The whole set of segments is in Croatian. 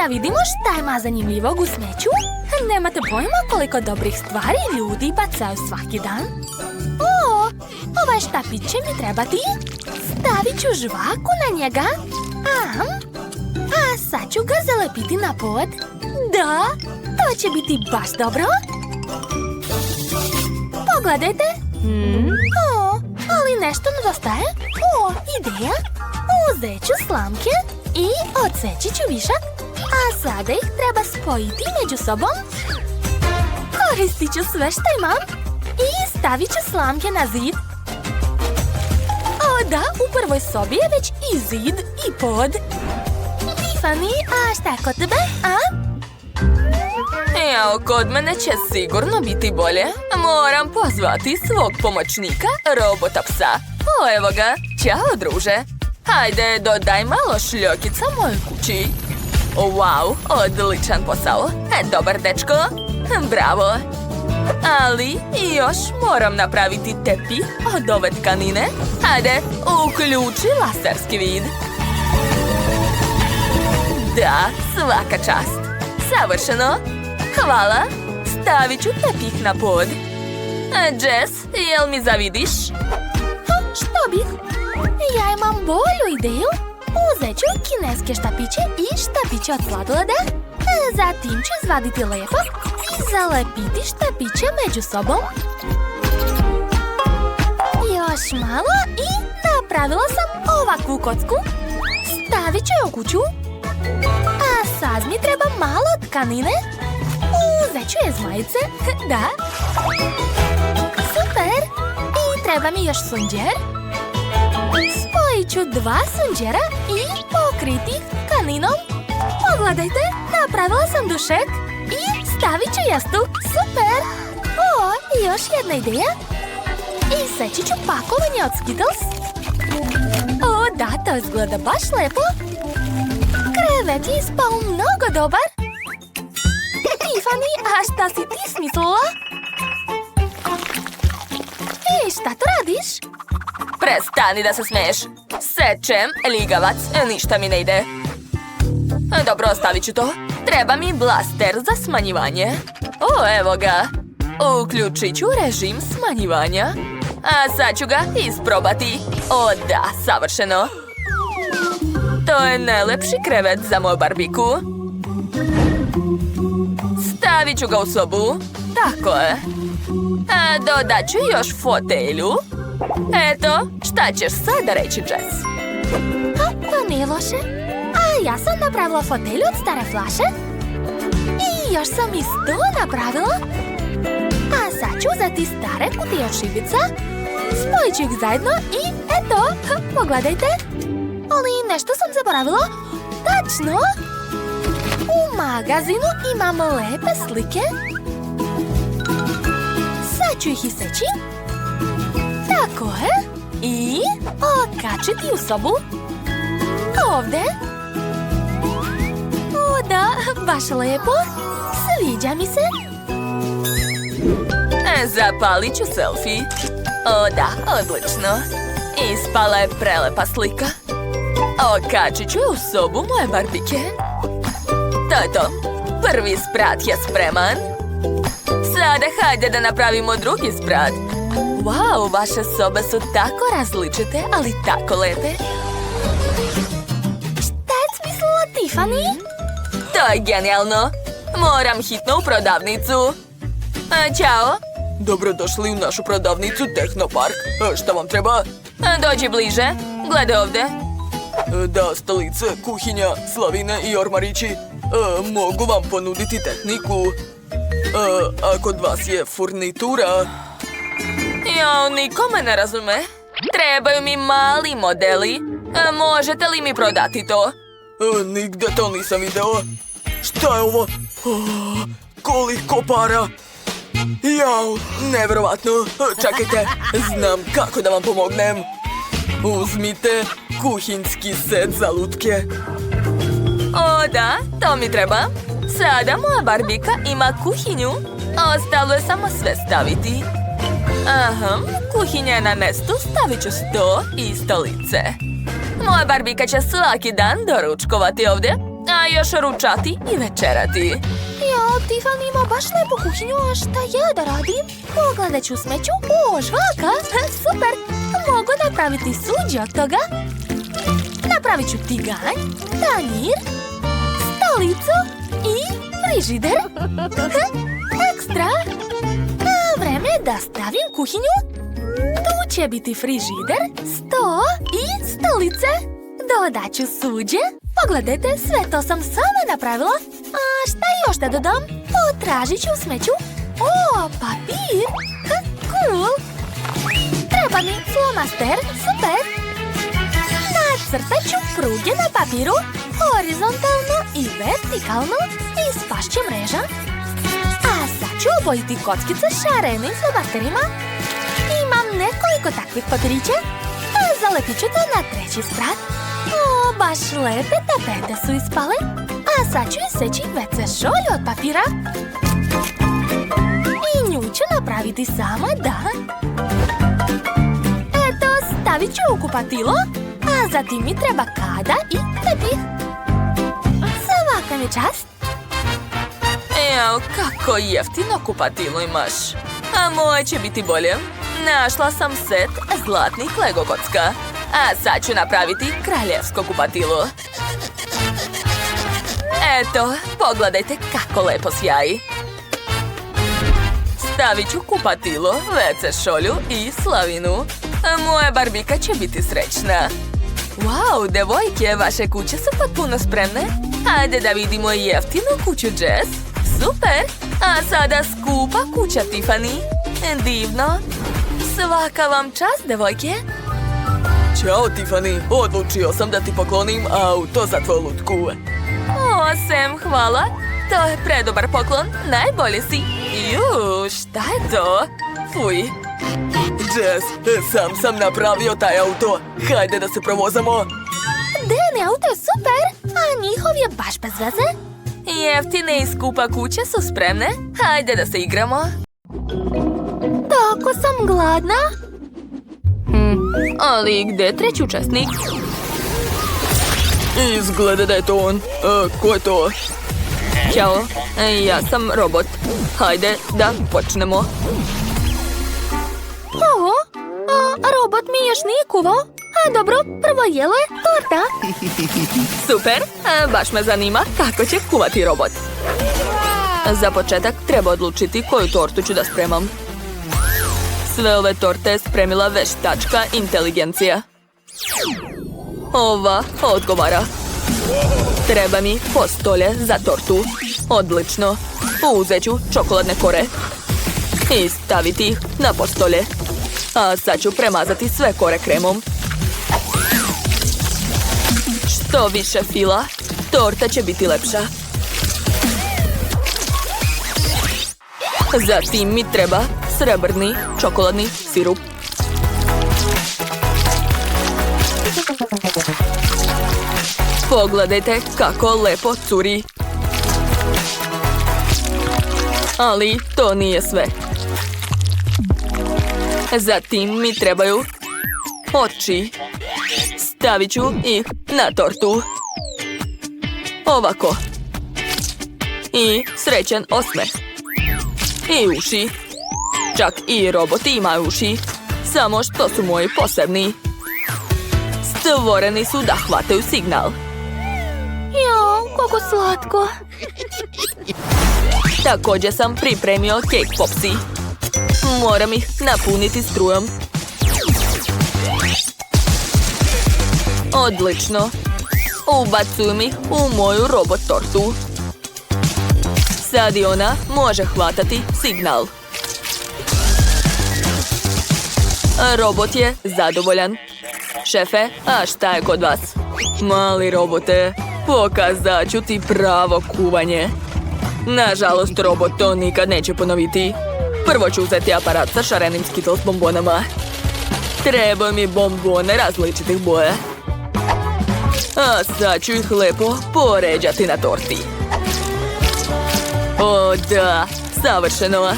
Da vidimo šta ima zanimljivog u smeću. Nemate pojma koliko dobrih stvari ljudi bacaju svaki dan. O, ovaj štapić će mi trebati. Stavit ću žvaku na njega. A sad ću ga zalepiti na pod. Da, to će biti baš dobro. Pogledajte. O, ali nešto nedostaje. O, ideja. Uzet ću slamke i odseći ću višak. A sada ih treba spojiti među sobom. Koristit ću sve što imam. I stavit ću slamke na zid. O da, u prvoj sobi je već i zid i pod. Tiffany, a šta je kod tebe, a? Evo, kod mene će sigurno biti bolje. Moram pozvati svog pomoćnika, robota psa. O, evo ga. Ćao, druže. Hajde, dodaj malo šljokica mojoj kući. Wow, odličan posao. Dobar, dečko. Bravo. Ali još moram napraviti tepih od ove tkanine. Hajde, uključi laserski vid. Da, svaka čast. Savršeno. Hvala. Stavit ću tepih na pod. Jess, jel mi zavidiš? Što bih? Ja imam bolju ideju. Uzet ću kineske štapiće i štapiće od sladoleda. Zatim ću izvaditi lepak i zalepiti štapiće među sobom. Još malo i napravila sam ovakvu kocku. Stavit ću je u kuću. A sad mi treba malo tkanine. Uzet ću je zmajice. Da. Super. I treba mi još sunđer. Spojit ću 2 sunđera i pokriti tkaninom. Pogledajte, napravila sam dušek i stavit ću jastuk. Super! O, još jedna ideja. Iseći ću pakovanje od Skittles. O, da, to izgleda baš lepo. Krevet je ispao mnogo dobar. Tiffany, a šta si ti smislila? Ej, šta to radiš? Prestani da se smeješ. Sečem, ligavac, ništa mi ne ide. Dobro, ostavit ću to. Treba mi blaster za smanjivanje. O, evo ga. Uključit ću režim smanjivanja. A sad ću ga isprobati. O, da, savršeno. To je najlepši krevet za moju barbiku. Stavit ću ga u sobu. Tako je. A dodat ću još fotelju. Eto, šta ćeš sada reći, Jess? To nije loše. A ja sam napravila fotelju od stare flaše. I još sam i sto napravila. A sad ću uzeti stare kutije od šibica. Spojit ću ih zajedno i eto, pogledajte. Ali nešto sam zaboravila. Tačno. U magazinu imam lepe slike. Sad ću ih iseći. Tako je. I okačiti u sobu. Ovdje. O da, baš lepo. Sviđa mi se. Zapalit ću selfie. O da, odlično. Ispala je prelepa slika. Okačit ću u sobu moje barbike. To je to. Prvi sprat je spreman. Sada hajde da napravimo drugi sprat. Wow, vaše sobe su tako različite, ali tako lepe. Šta je smislila Tiffany? To je genijalno. Moram hitno u prodavnicu. Ćao. Dobrodošli u našu prodavnicu Tehnopark. Šta vam treba? Dođi bliže. Gledaj ovdje. Da, stolice, kuhinja, slavine i ormarići. Mogu vam ponuditi tehniku. A kod vas je furnitura? Jo, niko me ne razume. Trebaju mi mali modeli. Možete li mi prodati to? Nigde to nisam video. Šta je ovo? Koliko para? Jao, nevjerovatno. Čekajte, znam kako da vam pomognem. Uzmite kuhinski set za lutke. O da, to mi treba. Sada moja barbika ima kuhinju. Ostalo je samo sve staviti. Aha, kuhinja je na mjestu, stavit ću sto i stolice. Moja barbika će svaki dan doručkovati ovdje. A još ručati i večerati. Jo, Tiffany ima baš lepu kuhinju, a šta ja da radim? Pogledat ću smeću. O, žvaka! Super! Mogu napraviti suđi od toga. Napravit ću tiganj, tanjir, stolicu i frižider. Ekstra! A vreme je da stavim kuhinju. Tu će biti frižider, sto i stolice. Dodat ću suđe. Pogledajte, sve to sam sama napravila. A šta još da dodam? Potražit ću u smeću. O, papir! Cool! Treba mi flomaster, super! Nacrtat ću pruge na papiru, horizontalno i vertikalno i spašće mreža. A sad ću obojiti kockice šarenim flomasterima. Imam nekoliko takvih papirića, a zalepit ću to na treći sprat. O, baš lepe tapete su ispale. A sad ću iseći WC šolju od papira. I nju ću napraviti sama, da. Eto, stavit ću u kupatilo, a zatim mi treba kada i tepih. Svaka mi čast. Evo, kako jeftino kupatilo imaš. A moje će biti bolje. Našla sam set zlatnih Lego kocka. A sad ću napraviti kraljevsko kupatilo. Eto, pogledajte kako lepo sjaji. Stavit ću kupatilo, WC šolju i slavinu. Moja barbika će biti srećna. Wow, devojke, vaše kuće su potpuno spremne. Hajde da vidimo jeftinu kuću Jess. Super! A sada skupa kuća Tiffany. Divno. Svaka vam čast, devojke. Ćao, Tiffany. Odlučio sam da ti poklonim auto za tvoju lutku. O, Sam, hvala. To je predobar poklon. Najbolji si. Ju, šta je to? Fuj. Jess, sam napravio taj auto. Hajde da se provozamo. Deni, auto je super, a njihov je baš bez veze. Jeftine i skupa kuće su spremne. Hajde da se igramo. Tako sam gladna. Ali gde je treći učesnik? Izgleda da je to on. Ko je to? Ćao, ja sam robot. Hajde da počnemo. Ovo? Robot mi još nije kuvao. A dobro, prvo jelo je torta. Super, baš me zanima kako će kuvati robot. Za početak treba odlučiti koju tortu ću da spremam. Sve ove torte je spremila veštačka inteligencija. Ova odgovara. Treba mi postolje za tortu. Odlično. Uzet ću čokoladne kore i staviti ih na postolje. A sad ću premazati sve kore kremom. Što više fila, torta će biti lepša. Zatim mi treba srebrni čokoladni sirup. Pogledajte kako lepo curi. Ali to nije sve. Zatim mi trebaju oči. Stavit ću ih na tortu. Ovako. I srećan osmeh. I uši. Čak i roboti imaju uši. Samo što su moji posebni. Stvoreni su da hvataju signal. Jo, kako slatko. Također sam pripremio cake popsi. Moram ih napuniti strujom. Odlično. Ubacujem ih u moju robot tortu. Sad i ona može hvatati signal. Robot je zadovoljan. Šefe, a šta je kod vas? Mali robote, pokazat ću ti pravo kuvanje. Nažalost, robot to nikad neće ponoviti. Prvo ću uzeti aparat sa šarenim Skittles bombonama. Treba mi bombone različitih boja. A sad ću ih lepo poređati na torti. O da, savršeno.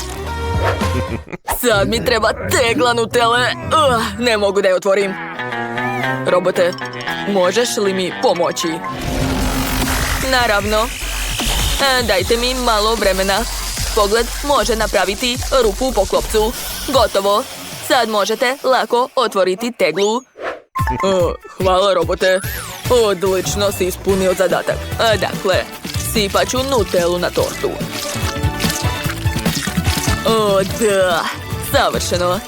Sad mi treba tegla Nutelle. Ne mogu da je otvorim. Robote, možeš li mi pomoći? Naravno. Dajte mi malo vremena. Pogled može napraviti rupu u poklopcu. Gotovo. Sad možete lako otvoriti teglu. Hvala, robote. Odlično si ispunio zadatak. Dakle, sipat ću Nutellu na tortu. O, da. Savršeno.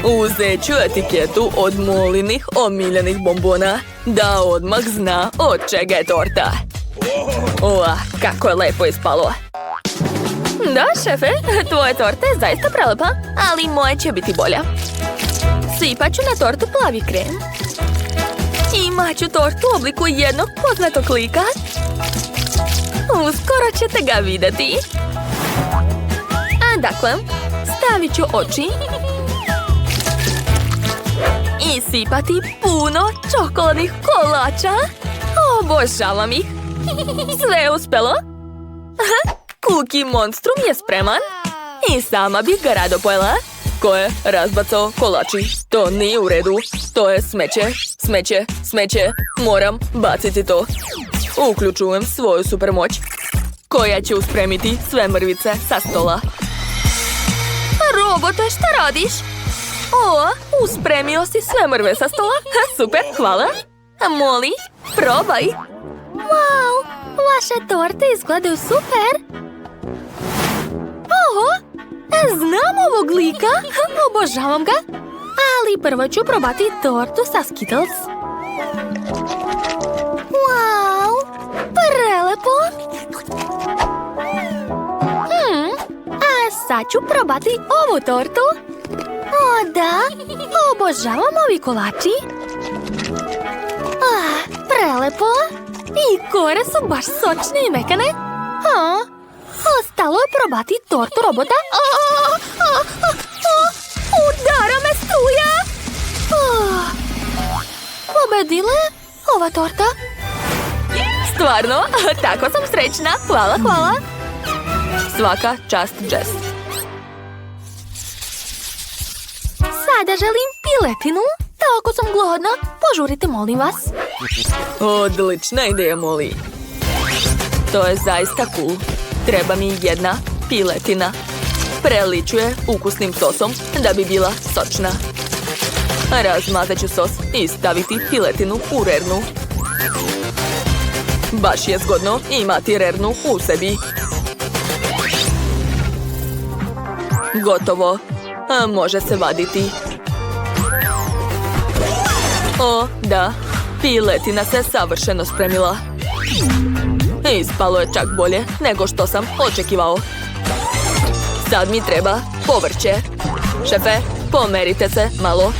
Uzet ću etiketu od Molinih omiljenih bombona, da odmah zna od čega je torta. Kako je lepo ispalo. Da, šefe, tvoja torta je zaista prelepa, ali moja će biti bolja. Sipat ću na tortu plavi krem. Imat ću tortu u obliku jednog poznatog lika. Uskoro ćete ga vidjeti. Dakle, stavit ću oči i sipati puno čokoladnih kolača. Obožavam ih. Sve je uspelo. Cookie Monstrum je spreman i sama bih ga rado pojela. Ko je razbacao kolači? To nije u redu. To je smeće, smeće, smeće. Moram baciti to. Uključujem svoju supermoć koja će uspremiti sve mrvice sa stola. Robote, šta radiš? Uspremio si sve mrve sa stola. Super, hvala. Molly, probaj. Wow, vaše torte izgledaju super. Znam ovog lika. Obožavam ga. Ali prvo ću probati tortu sa Skittles. Wow, prelepo. A sad ću probati ovu tortu. O, da, obožavam ovi kolači. Prelepo. I kore su baš sočne i mekane. Ostalo je probati tortu robota. Udara me struja. Pobedila je ova torta. Stvarno, tako sam srećna. Hvala, hvala. Svaka čast, Jess. Sada želim piletinu. Tako sam gladna. Požurite, molim vas. Odlična ideja, Molly. To je zaista cool. Treba mi jedna piletina. Preličuje ukusnim sosom da bi bila sočna. Razmazat ću sos i staviti piletinu u rernu. Baš je zgodno imati rernu u sebi. Gotovo. Može se vaditi. O, da. Piletina se savršeno spremila. Ispalo je čak bolje nego što sam očekivao. Sad mi treba povrće. Šefe, pomerite se malo.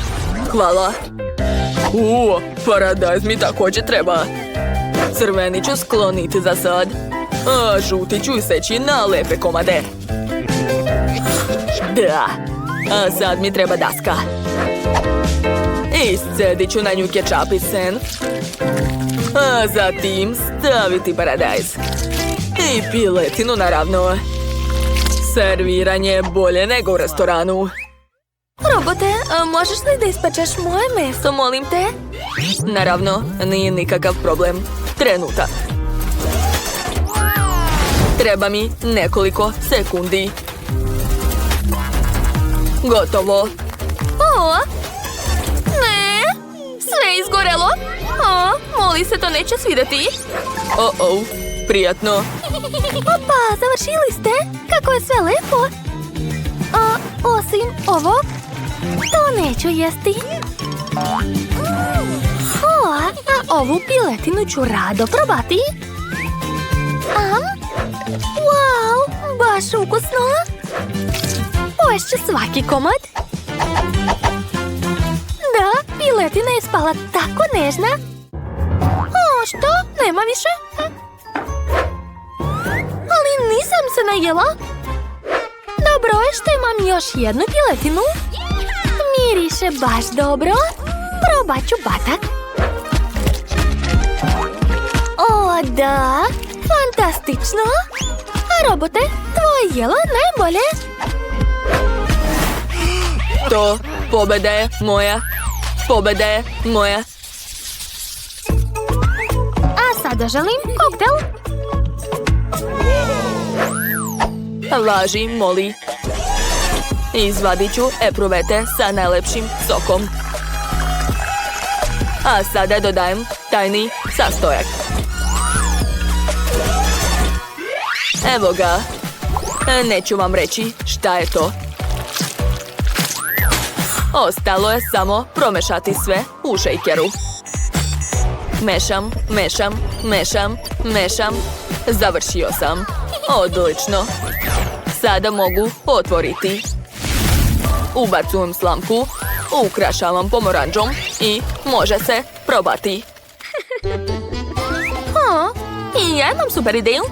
Hvala. Paradajz mi također treba. Crveni ću skloniti za sad. A žuti ću iseći na lepe komade. Da. A sad mi treba daska. Iscedit ću na nju kečap i sen. A zatim staviti paradajz. I piletinu naravno. Serviranje je bolje nego u restoranu. Robote, možeš li da ispečeš moje meso, molim te? Naravno, nije nikakav problem. Trenutak. Treba mi nekoliko sekundi. Gotovo. Ne, sve je izgorelo. Molly se to neće svidjeti. Prijatno. Opa, završili ste. Kako je sve lepo. Osim ovog, to neću jesti. A ovu piletinu ću rado probati. Wow, baš ukusno. Poješću svaki komad. Da, piletina je spala tako nežna. Što? Nema više? Ali nisam se najela. Dobro je što imam još jednu piletinu. Miriše baš dobro. Probat ću batak. O, da. Fantastično. A robote, tvoje jelo najbolje. To pobeda je moja. Pobeda je moja. sada želim koktel. Laži, Molly. Izvadit ću epruvete sa najlepšim sokom. A sada dodajem tajni sastojak. Evo ga. Neću vam reći šta je to. Ostalo je samo promešati sve u šejkeru. Mešam, mešam, mešam, mešam. Završio sam. Odlično. Sada mogu otvoriti. Ubacujem slamku, ukrašavam pomoranđom i može se probati. I ja imam super ideju.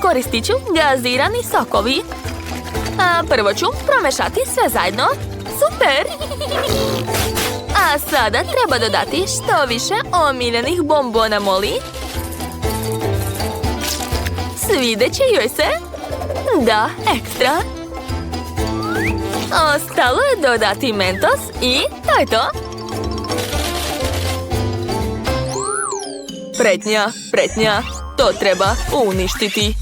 Koristit ću gazirani sokovi. Prvo ću promešati sve zajedno. Super! A sada treba dodati što više omiljenih bombona Molly. Svideće joj se? Da, ekstra. Ostalo je dodati mentos i to je to. Pretnja, pretnja. To treba uništiti.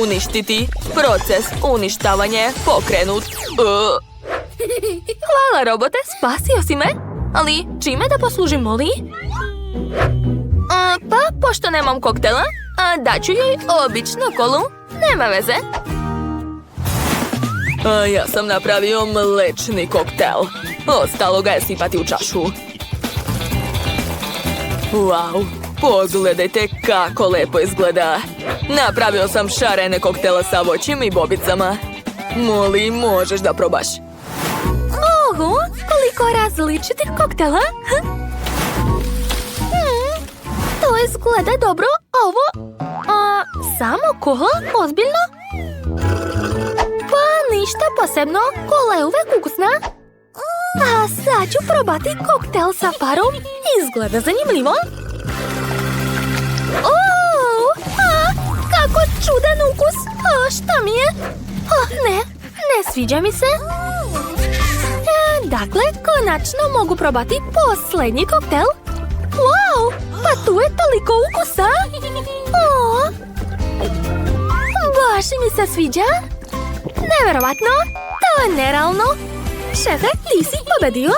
Uništiti. Proces uništavanja je pokrenut. Hvala, robote, spasio si me. Ali čime da poslužim Molly? Pa, pošto nemam koktela, daću joj običnu kolu. Nema veze. Ja sam napravio mlečni koktel. Ostalo ga je sipati u čašu. Wow, pogledajte kako lepo izgleda. Napravio sam šarene koktele sa voćem i bobicama. Molly, možeš da probaš. Oho, koliko različitih koktela. To izgleda dobro. Ovo... samo kola? Ozbiljno? Pa ništa posebno. Kola je uvek ukusna. A sad ću probati koktel sa parom. Izgleda zanimljivo. Kako čudan ukus. Šta mi je? Ne sviđa mi se. Dakle, konačno mogu probati posljednji koktel. Wow, pa tu je toliko ukusa. Baš mi se sviđa. Neverovatno, to je nerealno. Šefe, ti si pobedio.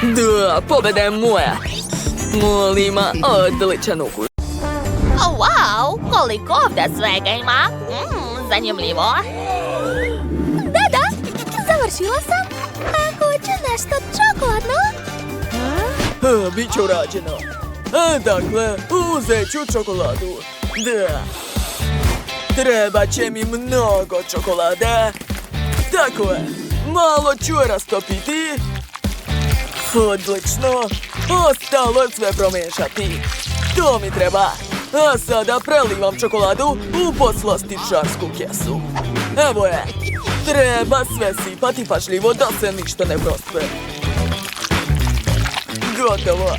Da, pobeda je moja. Molly ima odličan ukus. Wow, koliko ovdje svega ima. Zanimljivo. Da, završila sam. Ako hoće nešto čokoladno? Biće urađeno. Dakle, uzet ću čokoladu. Da. Treba će mi mnogo čokolade. Tako je. Malo ću je rastopiti. Odlično. Ostalo je sve promiješati. To mi treba. A sada prelivam čokoladu u poslastičarsku kesu. Evo je. Treba sve sipati pažljivo da se ništa ne prospe. Gotovo.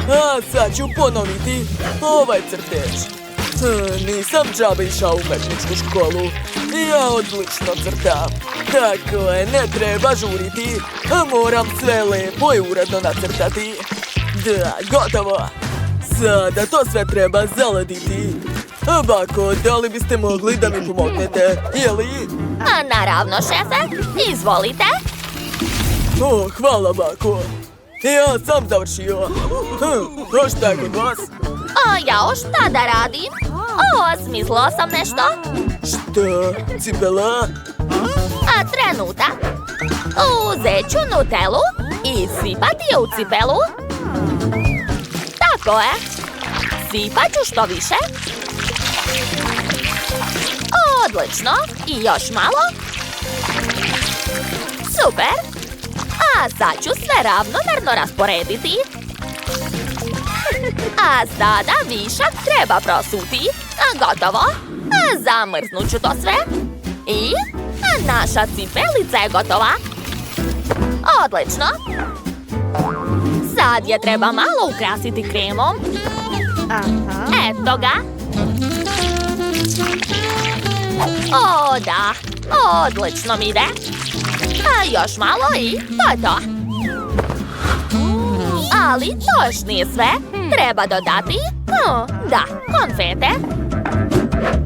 A sad ću ponoviti ovaj crtež. Nisam džabe išao u umetničku školu. Ja odlično crtam. Tako je, ne treba žuriti. Moram sve lepo i uredno nacrtati. Da, gotovo. Sada to sve treba zalediti. Bako, da li biste mogli da mi pomognete, jeli? Naravno, šefe. Izvolite. Hvala, bako. Ja sam završio. A šta je kod vas? Jao, šta da radim? Smislila sam nešto. Šta? Cipela? Trenutak. Uzet ću Nutellu i sipati je u cipelu. Tako je. Sipat ću što više. Odlično. I još malo. Super. A sad ću sve ravnomerno rasporediti. A sada višak treba prosuti. Gotovo. Zamrznut ću to sve. I naša cipelica je gotova. Odlično. Sad je treba malo ukrasiti kremom. Eto ga. Da. Odlično mi ide. Još malo i to je to. Ali to još nije sve. Treba dodati, da, konfete.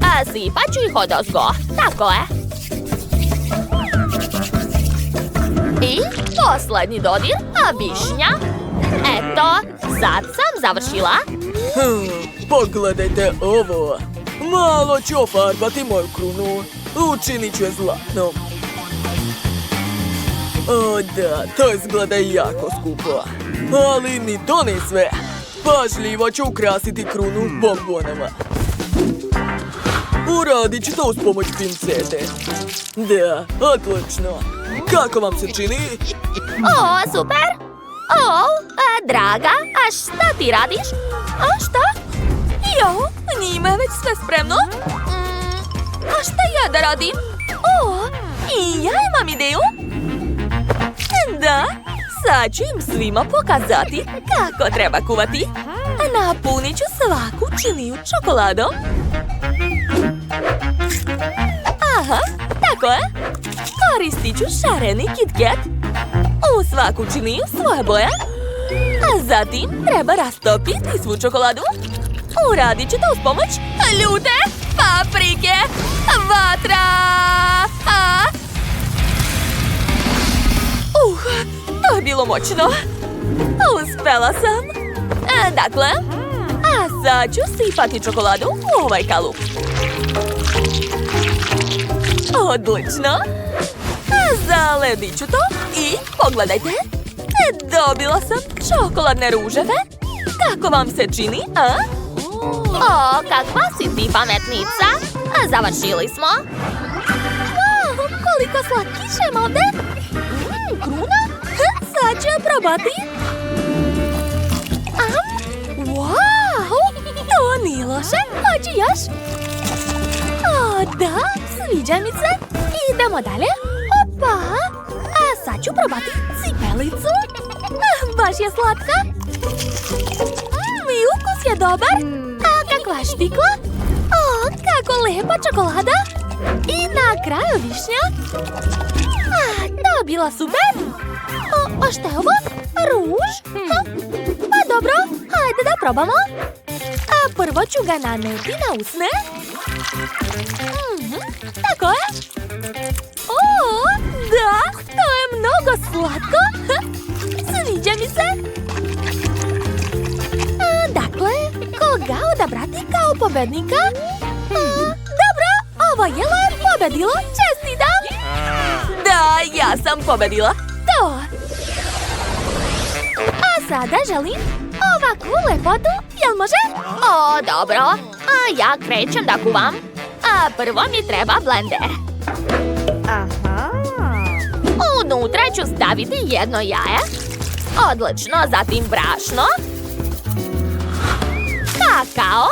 A sipat ću ih odozgo. Tako je. I posljednji dodir, višnja. Eto, sad sam završila. Pogledajte ovo. Malo ću ofarbati moju krunu. Učinit ću je zlatnom. O da, to izgleda jako skupo. Ali ni to ne sve. Pažljivo ću ukrasiti krunu bombonama. Uradit ću to uz pomoć pincete. Da, odlično. Kako vam se čini? O, super! O, draga, a šta ti radiš? A šta? Jo, njima je već sve spremno. A šta ja da radim? O, i ja imam ideju. Da, sad ću im svima pokazati kako treba kuvati. Napunit ću svaku činiju čokoladom. Aha, tako je. Koristit ću šareni KitKat. U svaku činiju svoje boje. A zatim treba rastopiti svu čokoladu. Uradit ću to uz pomoć ljute paprike. Vatra! To je bilo moćno. Uspela sam. Dakle, a sad ću sipati čokoladu u ovaj kalup. Odlično. Zaledit ću to i pogledajte. Dobila sam čokoladne ruževe. Kako vam se čini, a? O, kakva si ti pametnica. Završili smo. Wow, koliko slatkiša ima ovdje. Kruna? Sad ću je probati. Wow, to nije loše. Hoću još. O, da, sviđa mi se. Idemo dalje. Opa. A sad ću probati cipelicu. Baš je slatka. I ukus je dobar. A kakva štikla. O, kako lepa čokolada. I na kraju višnja. To je bila super. A šta je ovo? Ruž? Pa dobro, hajde da probamo. A prvo ću ga naneti na usne. Tako je. O, da, to je mnogo slatko. Sviđa mi se. Dakle, koga odabrati kao pobednika? Dobro, ovo jelo je pobedilo. Čestitam. Da, ja sam pobedila. To. A sada želim ovakvu lepotu. Jel može? O, dobro. A ja krećem da kuvam. A prvo mi treba blender. Unutra ću staviti jedno jaje. Odlično, zatim brašno. Kakao.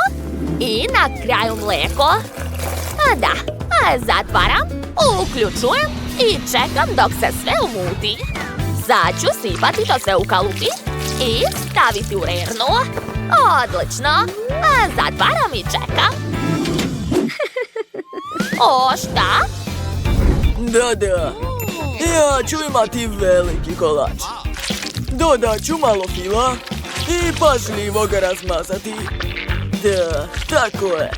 I na kraju mlijeko. A da, zatvaram, uključujem i čekam dok se sve umuti. Sad ću sipati to sve u kalupi i staviti u rernu. Odlično, zatvaram i čekam. O, šta? Da. Ja ću imati veliki kolač. Dodat ću malo fila i pažljivo ga razmazati. Da, tako je.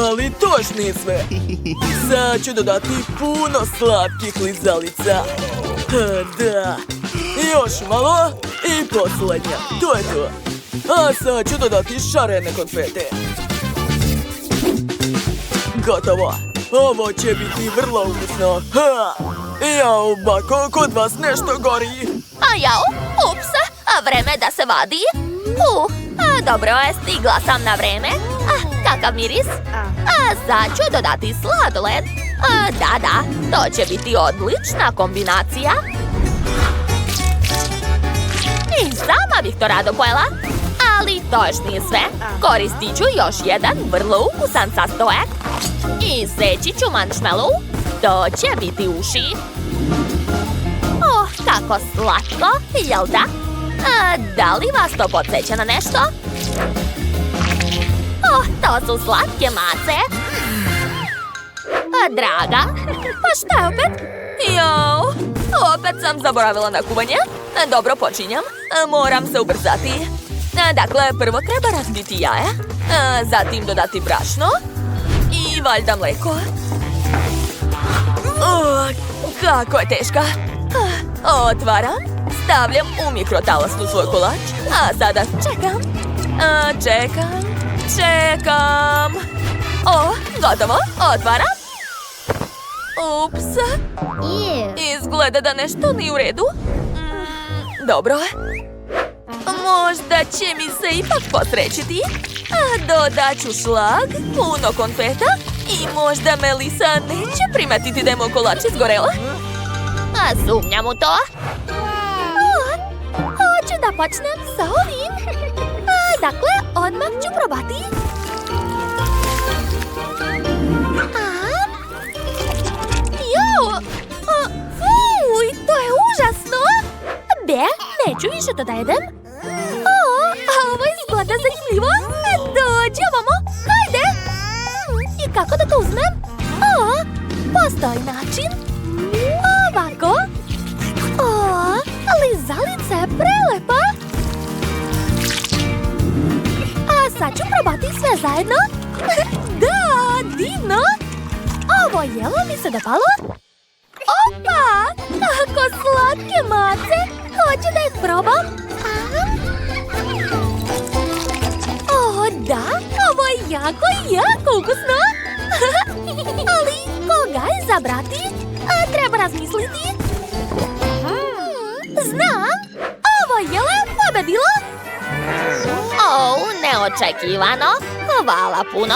Ali to još nije sve. Sad ću dodati puno slatkih lizalica. Da. Još malo i posljednja. To je to. A sad ću dodati šarene konfete. Gotovo. Ovo će biti vrlo ukusno. Jao, bako, kod vas nešto gori. A jao, ups, vreme da se vadi. Dobro je, stigla sam na vreme. Kakav miris. Sad ću dodati sladoled. Da, to će biti odlična kombinacija. I sama bih to rado pojela. Ali to još nije sve. Koristit ću još jedan vrlo ukusan sastojak. I seći ću marshmallow. To će biti uši. Kako slatko, jel da? Da li vas to podsjeća na nešto? To su slatke mace. Draga, pa šta je opet? Jao, Opet sam zaboravila na kuvanje. Dobro, počinjam. Moram se ubrzati. Dakle, prvo treba razbiti jaja, zatim dodati brašno i valjda mleko. Kako je teška. Otvaram, stavljam u mikrotalasnu svoj kolač, a sada čekam. Čekam. Gotovo, otvaram. Ups. Izgleda da nešto nije u redu. Dobro. Možda će mi se ipak posrećiti. Dodat ću šlag, puno konfeta i možda Melisa neće primetiti da je moj kolač izgorela. A sumnjam u to. Hoću da počnem sa ovim. Dakle, odmah ću probati. Fuj, to je užasno. Neću više to da jedem. Ovo izgleda zanimljivo. Dođi ovamo, hajde. I kako da to uzmem? Postoji način. Ovako. Lizalica je prelepa. A sad ću probati sve zajedno. Da, divno. Ovo jelo mi se dopalo. Opa! Kako slatke mace! Hoću da ih probam? Da, ovo je jako ukusno! Ali koga izabrati? Treba razmisliti. Znam! Ovo jelo pobedilo! Neočekivano. Hvala puno.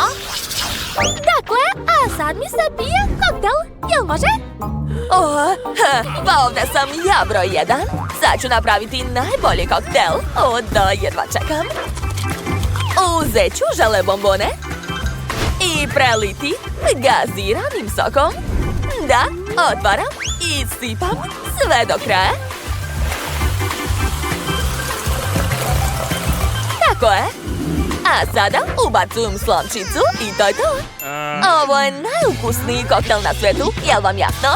Dakle, a sad mi se pije koktel. Jel može? Pa ovdje sam ja broj 1. Sad ću napraviti najbolji koktel. Da, jedva čekam. Uzet ću žele bombone i preliti gaziranim sokom. Da, otvaram i sipam sve do kraja. Tako je. A sada ubacujem slamčicu i to je to. Ovo je najukusniji koktel na svijetu, jel vam jasno?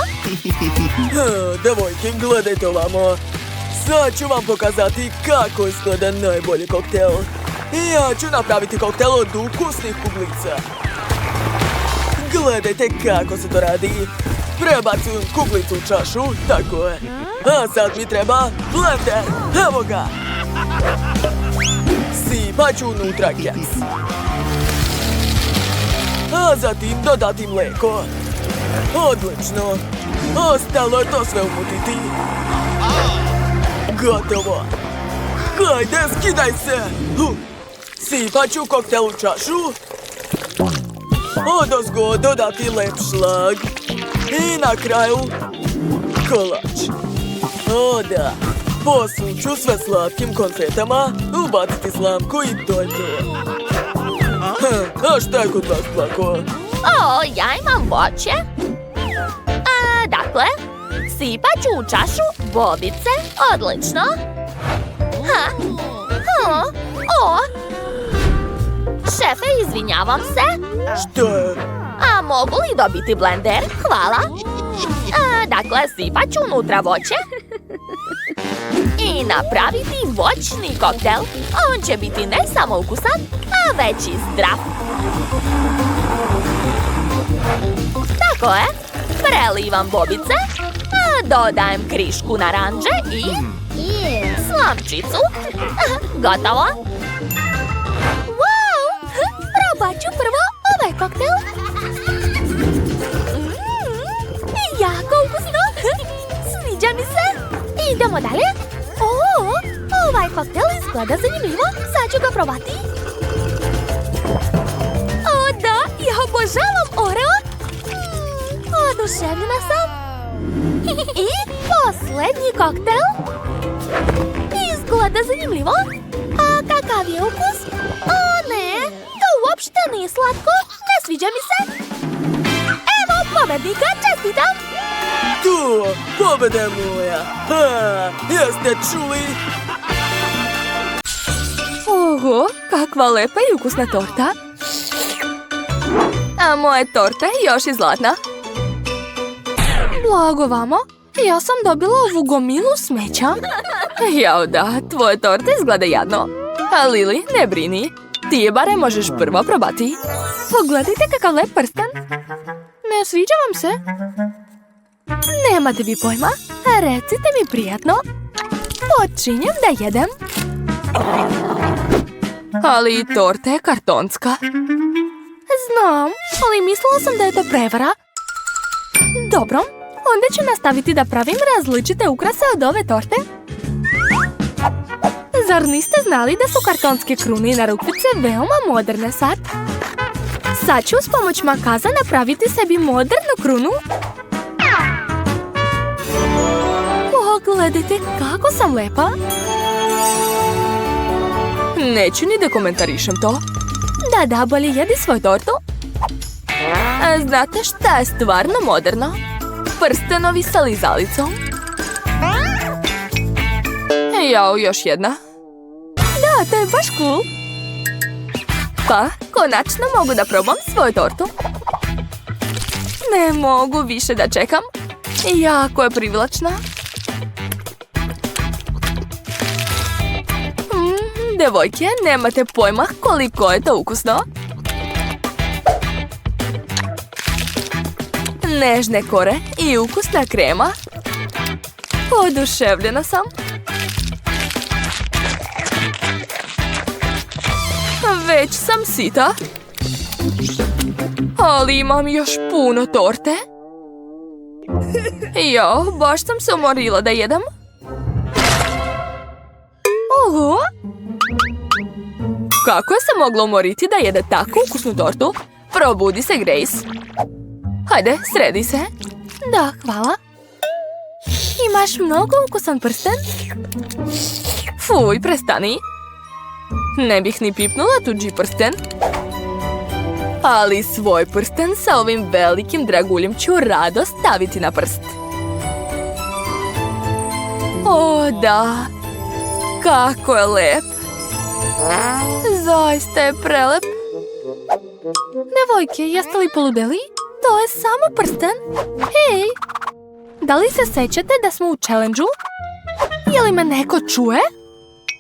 Devojke, gledajte ovamo. Sad ću vam pokazati kako izgleda najbolji koktel. I ja ću napraviti koktel od ukusnih kuglica. Gledajte kako se to radi. Prebacujem kuglicu u čašu, tako je. A sad mi treba blender, evo ga. Sipat ću unutra keks. A zatim dodati mleko. Odlično. Ostalo je to sve umutiti. Gotovo. Hajde, skidaj se. Sipat ću koktel u čašu. Odozgo dodati lep šlag. I na kraju kolač. Da. Posuću sve slatkim konfetama, ubaciti slamku i to je to. A šta je kod vas, Plako? Ja imam voće. Dakle, sipat ću u čašu bobice. Odlično. Šefe, izvinjavam se. Šta je? A mogu li dobiti blender? Hvala. Dakle, sipat ću unutra voće i napraviti voćni koktel. On će biti ne samo ukusan, a već i zdrav. Tako je. Prelivam bobice, dodajem krišku naranđe i slamčicu. Gotovo. Wow! Probat ću prvo ovaj koktel. Jako ukusno. Sviđa mi se. Idemo dalje. Ovaj koktel izgleda zanimljivo. Sad ću ga probati. Da, ja obožavam Oreo. Oduševljena sam. I posljednji koktel. Izgleda zanimljivo. A kakav je ukus? Ne, to uopšte nije slatko. Ne sviđa mi se. Evo pobednika, čestitam. Tu, pobeda je moja. Jeste čuli? Oho, kakva lepa i ukusna torta. A moja torta je još i zlatna. Blago vamo. Ja sam dobila ovu gomilu smeća. Jao da, tvoje torte izgleda jadno. A Lili, ne brini. Ti je barem možeš prvo probati. Pogledajte kakav lep prsten. Ne sviđa vam se? Nemate vi pojma. Recite mi prijatno. Počinjem da jedem. Ali torta je kartonska. Znam, ali mislila sam da je to prevara. Dobro, onda ću nastaviti da pravim različite ukrase od ove torte. Zar niste znali da su kartonske krune i narukvice veoma moderne sad? Sad ću s pomoć makaza napraviti sebi modernu krunu. Pogledajte kako sam lepa. Neću ni da komentarišem to. Da, bolje jedi svoju tortu. A znate šta je stvarno moderno? Prstenovi sa lizalicom. Jao, još jedna. Da, to je baš cool. Pa, konačno mogu da probam svoju tortu. Ne mogu više da čekam. Jako je privlačna. Devojke, nemate pojma koliko je to ukusno. Nežne kore i ukusna krema. Oduševljena sam. Već sam sita. Ali imam još puno torte. Jo, baš sam se umorila da jedem. Oho! Kako je se moglo umoriti da jede tako ukusnu tortu? Probudi se, Grace. Hajde, sredi se. Da, hvala. Imaš mnogo ukusan prsten? Fuj, prestani. Ne bih ni pipnula tuđi prsten. Ali svoj prsten sa ovim velikim draguljem ću rado staviti na prst. O, da. Kako je lep. Zaista je prelep. Devojke, jeste li poludeli? To je samo prsten. Hej! Da li se sećate da smo u challenge-u? Je li me neko čuje?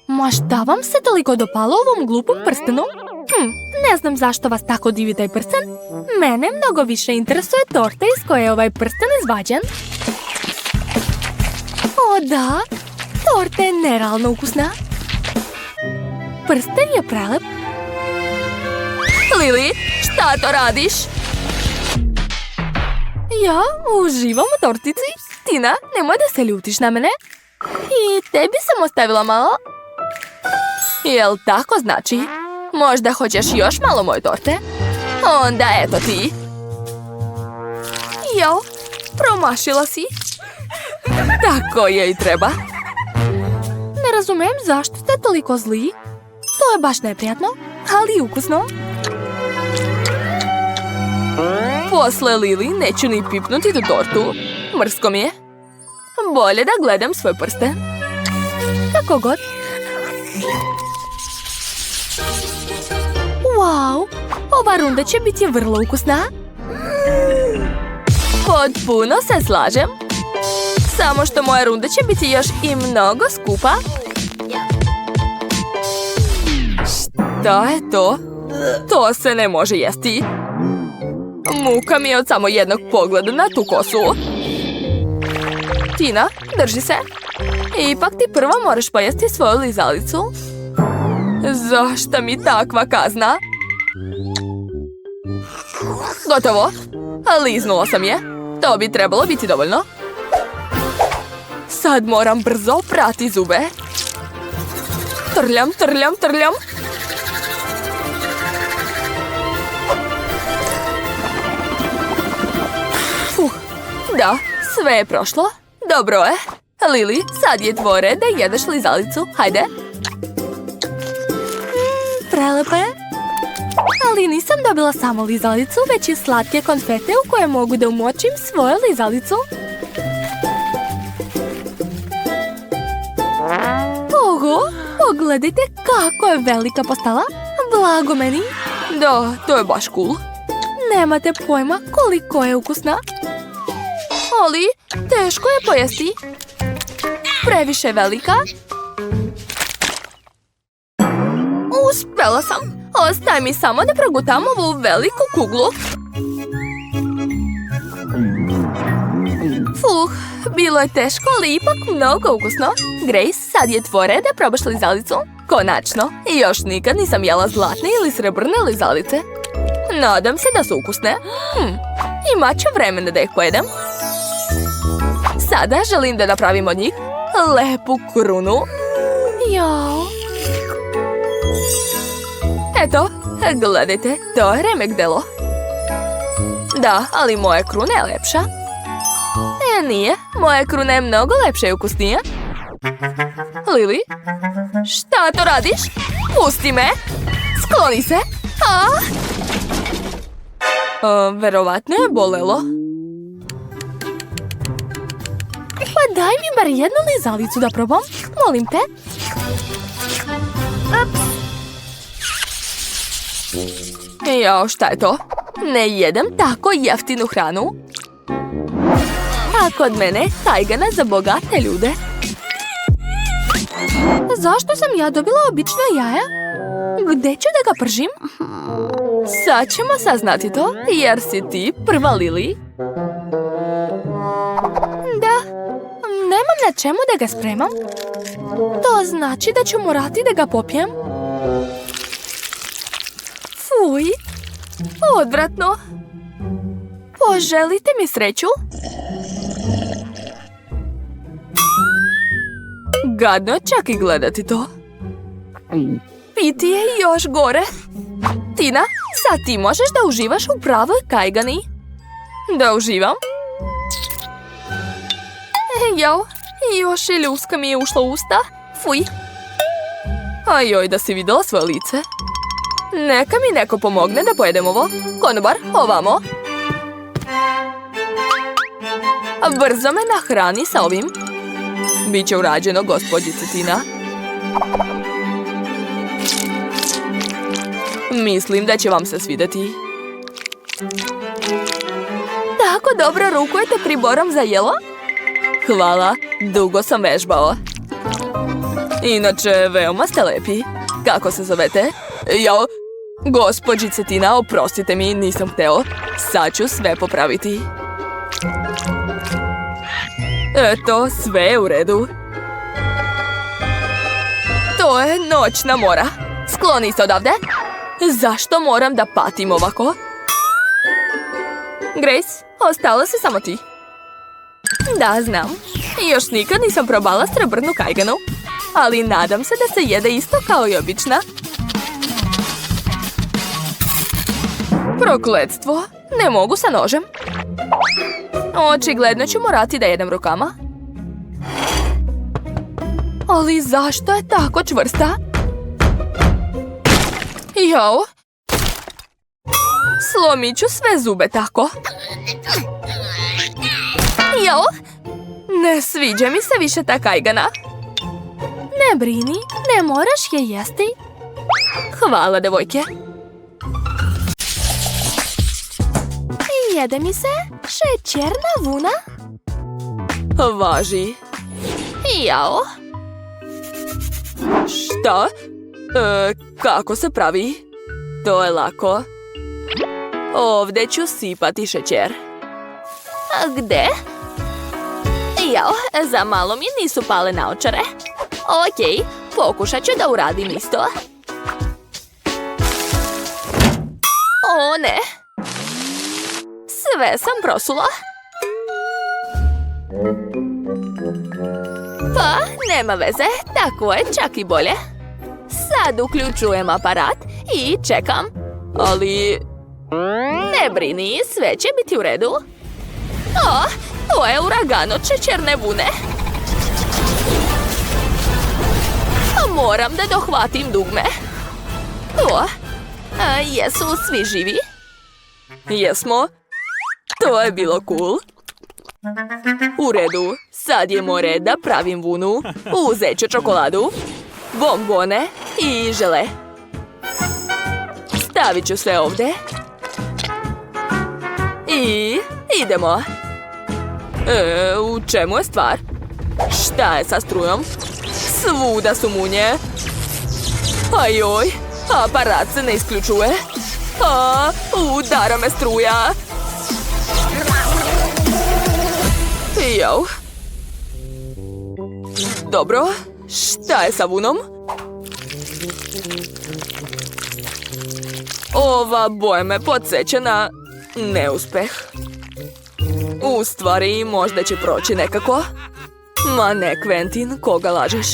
Ma šta vam se toliko dopalo ovom glupom prstenu? Ne znam zašto vas tako divi taj prsten. Mene mnogo više interesuje torta iz koje je ovaj prsten izvađen. O da, torta je nerealno ukusna. Prsten je prelep. Lili, šta to radiš? Ja uživam u tortici. Tina, nemoj da se ljutiš na mene. I tebi sam ostavila malo. Jel tako znači? Možda hoćeš još malo moje torte? Onda eto ti. Jao, promašila si. Tako je i treba. Ne razumijem zašto ste toliko zli. To je baš neprijatno, ali ukusno. Posle Lili neću ni pipnuti tu tortu. Mrsko mi je. Bolje da gledam svoj prsten. Kako god. Wow, ova runda će biti vrlo ukusna. Potpuno se slažem. Samo što moja runda će biti još i mnogo skupa. Šta je to? To se ne može jesti. Muka mi je od samo jednog pogleda na tu kosu. Tina, drži se. Ipak ti prvo moraš pojesti svoju lizalicu. Zašto mi takva kazna? Gotovo. Liznula sam je. To bi trebalo biti dovoljno. Sad moram brzo prati zube. Trljam, trljam, trljam. Da, sve je prošlo. Dobro je. Lili, sad je tvoj red da jedeš lizalicu. Hajde. Prelepa je. Ali nisam dobila samo lizalicu, već i slatke konfete u koje mogu da umočim svoju lizalicu. Oho, pogledajte kako je velika postala. Blago meni. Da, to je baš cool. Nemate pojma koliko je ukusna. Ali, teško je pojesti. Previše velika. Uspela sam. Ostaje mi samo da progutam ovu veliku kuglu. Fuh, bilo je teško, ali ipak mnogo ukusno. Grace, sad je tvoje da probaš lizalicu. Konačno, još nikad nisam jela zlatne ili srebrne lizalice. Nadam se da su ukusne. Imat ću vremena da ih pojedem. Sada želim da napravim od njih lepu krunu. Jao. Eto, gledajte, to je remek delo. Da, ali moja kruna je lepša. Nije, moja kruna je mnogo lepša i ukusnija. Lili, šta to radiš? Pusti me! Skloni se! Verovatno je bolelo. Pa daj mi bar jednu lizalicu da probam. Molim te. Jao, šta je to? Ne jedem tako jeftinu hranu. A kod mene tajgana za bogate ljude. Zašto sam ja dobila obično jaja? Gde ću da ga pržim? Sad ćemo saznati to, jer si ti prva Lili. Da, nemam na čemu da ga spremam. To znači da ću morati da ga popijem. Fuj, odvratno. Poželite mi sreću? Gadno je čak i gledati to. Piti je još gore. Tina, sad ti možeš da uživaš u pravoj kajgani. Da uživam? Jao, još i ljuska mi je ušla u usta. Fuj. Ajoj, da si videla svoje lice. Neka mi neko pomogne da pojedem ovo. Konobar, ovamo. Brzo me nahrani sa ovim. Biće urađeno, gospođice Tina. Mislim da će vam se svidjeti. Tako dobro rukujete priborom za jelo? Hvala, dugo sam vežbao. Inače, veoma ste lepi. Kako se zovete? Jao, gospođice Tina, oprostite mi, nisam hteo. Sad ću sve popraviti. Eto, sve je u redu. To je noćna mora. Skloni se odavde. Zašto moram da patim ovako? Grace, ostala si samo ti. Da, znam. Još nikad nisam probala srebrnu kajganu. Ali nadam se da se jede isto kao i obična. Prokletstvo. Ne mogu sa nožem. Očigledno ću morati da jedem rukama. Ali zašto je tako čvrsta? Jao. Slomit ću sve zube tako. Jao. Ne sviđa mi se više ta kajgana. Ne brini, ne moraš je jesti. Hvala, devojke. Jede mi se šećerna vuna. Važi. Jao. Šta? Kako se pravi? To je lako. Ovdje ću sipati šećer. A gde? Jao, za malo mi nisu pale naočare. Okej, pokušat ću da uradim isto. O ne. Sve sam prosula. Pa, nema veze, tako je čak i bolje. Sad uključujem aparat i čekam. Ali... Ne brini, sve će biti u redu. O, to je uragan od šećerne vune. Moram da dohvatim dugme. O, jesu svi živi? Jesmo. To je bilo cool. U redu, sad je moj red da pravim vunu. Uzet ću čokoladu, bombone i žele. Stavit ću sve ovdje. I idemo. U čemu je stvar? Šta je sa strujom? Svuda su munje. Ajoj, aparat se ne isključuje. Udara me struja. Jau. Dobro, šta je sa vunom? Ova boja me podsjeća na neuspeh. U stvari, možda će proći nekako. Ma ne, Quentin, koga lažeš?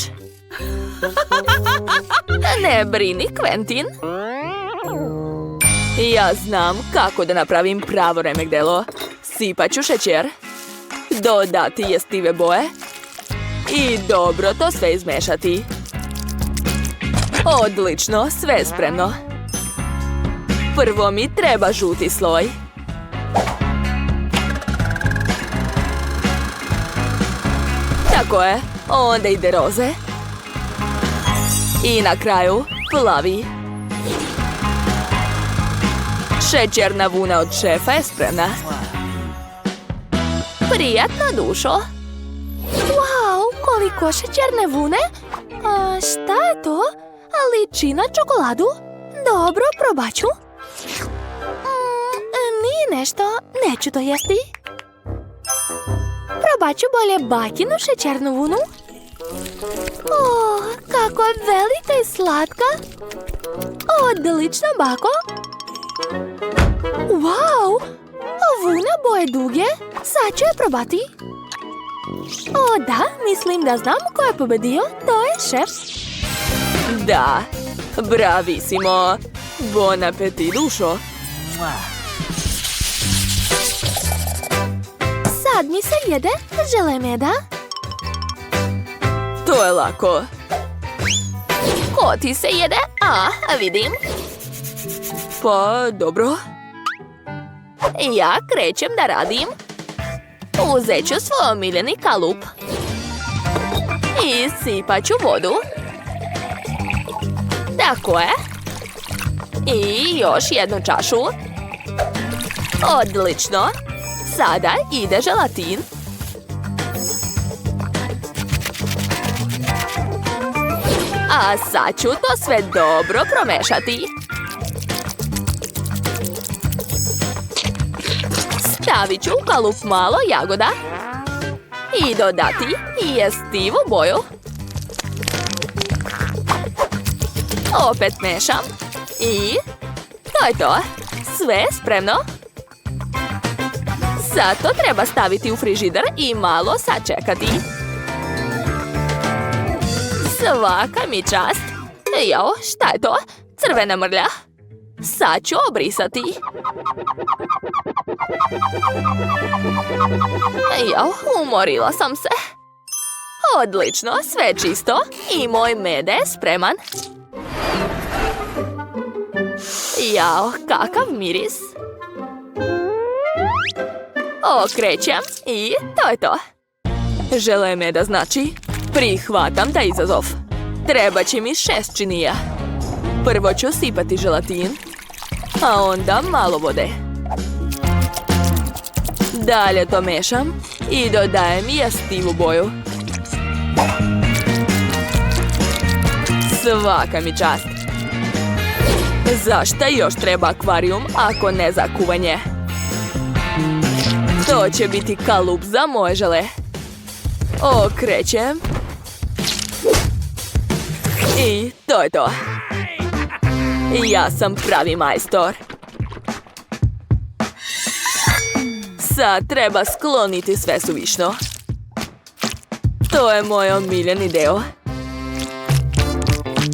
Ne brini, Quentin. Ja znam kako da napravim pravo remegdelo. Sipat ću šećer, dodati jestive boje i dobro to sve izmešati. Odlično, sve je spremno. Prvo mi treba žuti sloj. Tako je, onda ide roze. I na kraju plavi. Šećerna vuna od šefa je spremna. Prijatno, dušo. Wow, koliko šećerne vune. A šta je to? Liči na čokoladu? Dobro, probat ću. Nije nešto, neću to jesti. Probat ću bolje bakinu šećernu vunu. Kako je velika i slatka. Odlično, bako. Wow, vuna boje duge. Sad ću je probati. Da, mislim da znam ko je pobedio. To je šef. Da, bravissimo. Bon appetit, dušo. Sad mi se jede žele meda. To je lako. Ko ti se jede? Vidim. Pa, dobro. Ja krećem da radim. Uzet ću svoj omiljeni kalup. I sipat ću vodu. Tako je. I još jednu čašu. Odlično. Sada ide želatin. A sad ću to sve dobro promešati. Stavit ću u kalup malo jagoda. I dodati jestivu boju. Opet mešam. I to je to. Sve je spremno. Sad to treba staviti u frižider i malo sačekati. Svaka mi čast. Jao, šta je to? Crvena mrlja. Sad ću obrisati. Jao, umorila sam se. Odlično, sve je čisto i moj med je spreman. Jao, kakav miris. Okrećem i to je to. Žele meda znači? Prihvatam taj izazov. Treba će mi 6 činija. Prvo ću sipati želatin, a onda malo vode. Dalje to mešam i dodajem jestivu boju. Svaka mi čast. Zašta još treba akvarijum ako ne za kuvanje? To će biti kalup za moje žele. Okrećem. I to je to. Ja sam pravi majstor. Sad treba skloniti sve suvišno. To je moj omiljeni deo.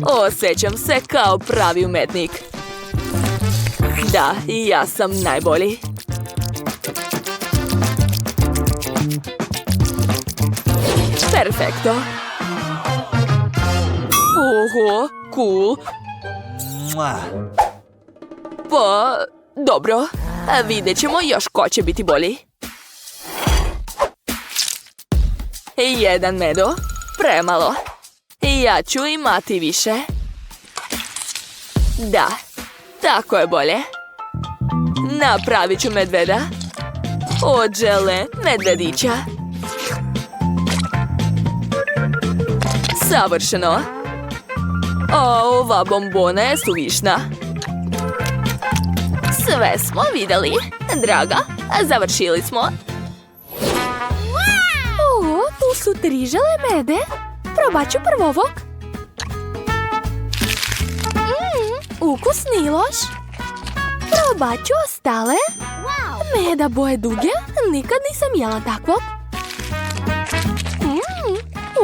Osjećam se kao pravi umetnik. Da, ja sam najbolji. Perfekto. Oho, cool. Pa, dobro. Vidjet ćemo još ko će biti bolji. Jedan medo. Premalo. Ja ću imati više. Da, tako je bolje. Napravit ću medveda. od žele medvedića. Savršeno. A ova bombona je suvišna. Sve smo vidjeli. Draga, završili smo. O, tu su 3 žele mede. Probat ću prvo ovog. Ukusni loš. Probat ću ostale. Meda boje duge. Nikad nisam jela takvog.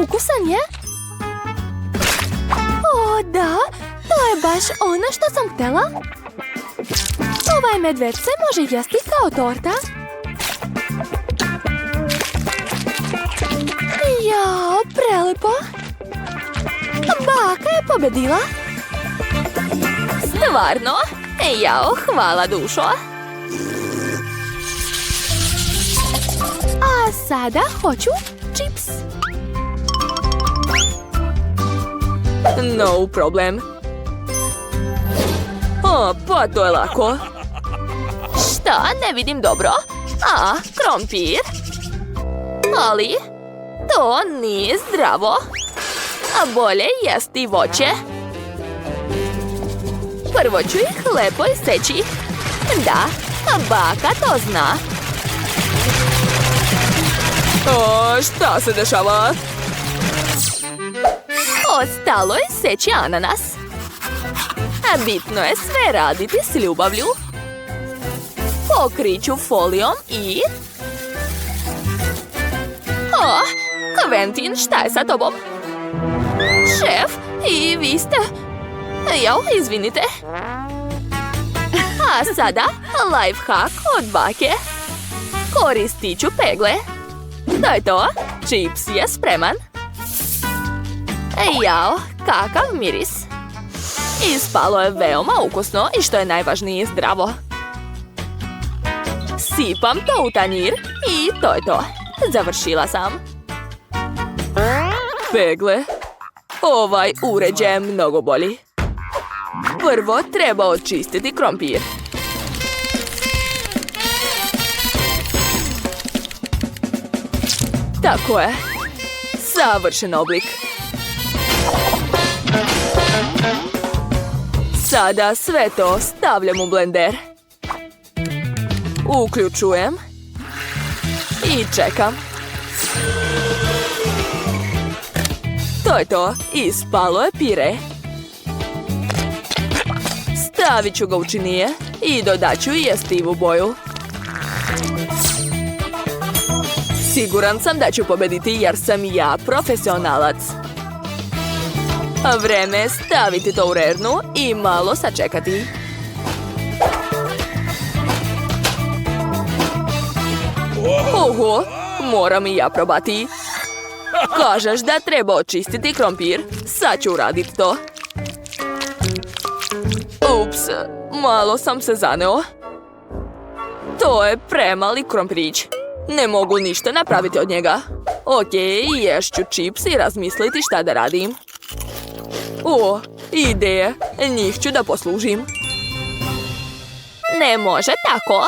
Ukusan je. O, da. To je baš ono što sam htjela. Ovaj medved se može jesti kao torta. Jao, prelepo. Baka je pobedila. Stvarno? Jao, hvala dušo. A sada hoću čips. No problem. O, pa to je lako. Šta, ne vidim dobro? A, krompir. Ali, to nije zdravo. A bolje jesti voće. Prvo ću ih lepo iseći. Da, baka to zna. O, šta se dešava? Ostalo je seći ananas. A bitno je sve raditi s ljubavlju. Pokrit ću folijom i... O, Quentin, šta je sa tobom? Šef, i vi ste... Jao, izvinite. A sada, life hack od bake. Koristit ću pegle. To je to, čips je spreman. Jao, kakav miris. Ispalo je veoma ukusno i što je najvažnije zdravo. Sipam to u tanjir i to je to. Završila sam. Pegle. Ovaj uređaj je mnogo bolji. Prvo treba očistiti krompir. Tako je. Savršen oblik. Sada sve to stavljam u blender. Uključujem. I čekam. To je to. Ispalo je pire. Stavit ću ga u činije i dodat ću jestivu boju. Siguran sam da ću pobediti jer sam ja profesionalac. Vreme je staviti to u rernu i malo sačekati. Oho, moram i ja probati. Kažeš da treba očistiti krompir, sad ću uraditi to. Ups, malo sam se zaneo. To je premali krompirić. Ne mogu ništa napraviti od njega. Okej, ješću čips i razmisliti šta da radim. O, ideje. Njih ću da poslužim. Ne može tako.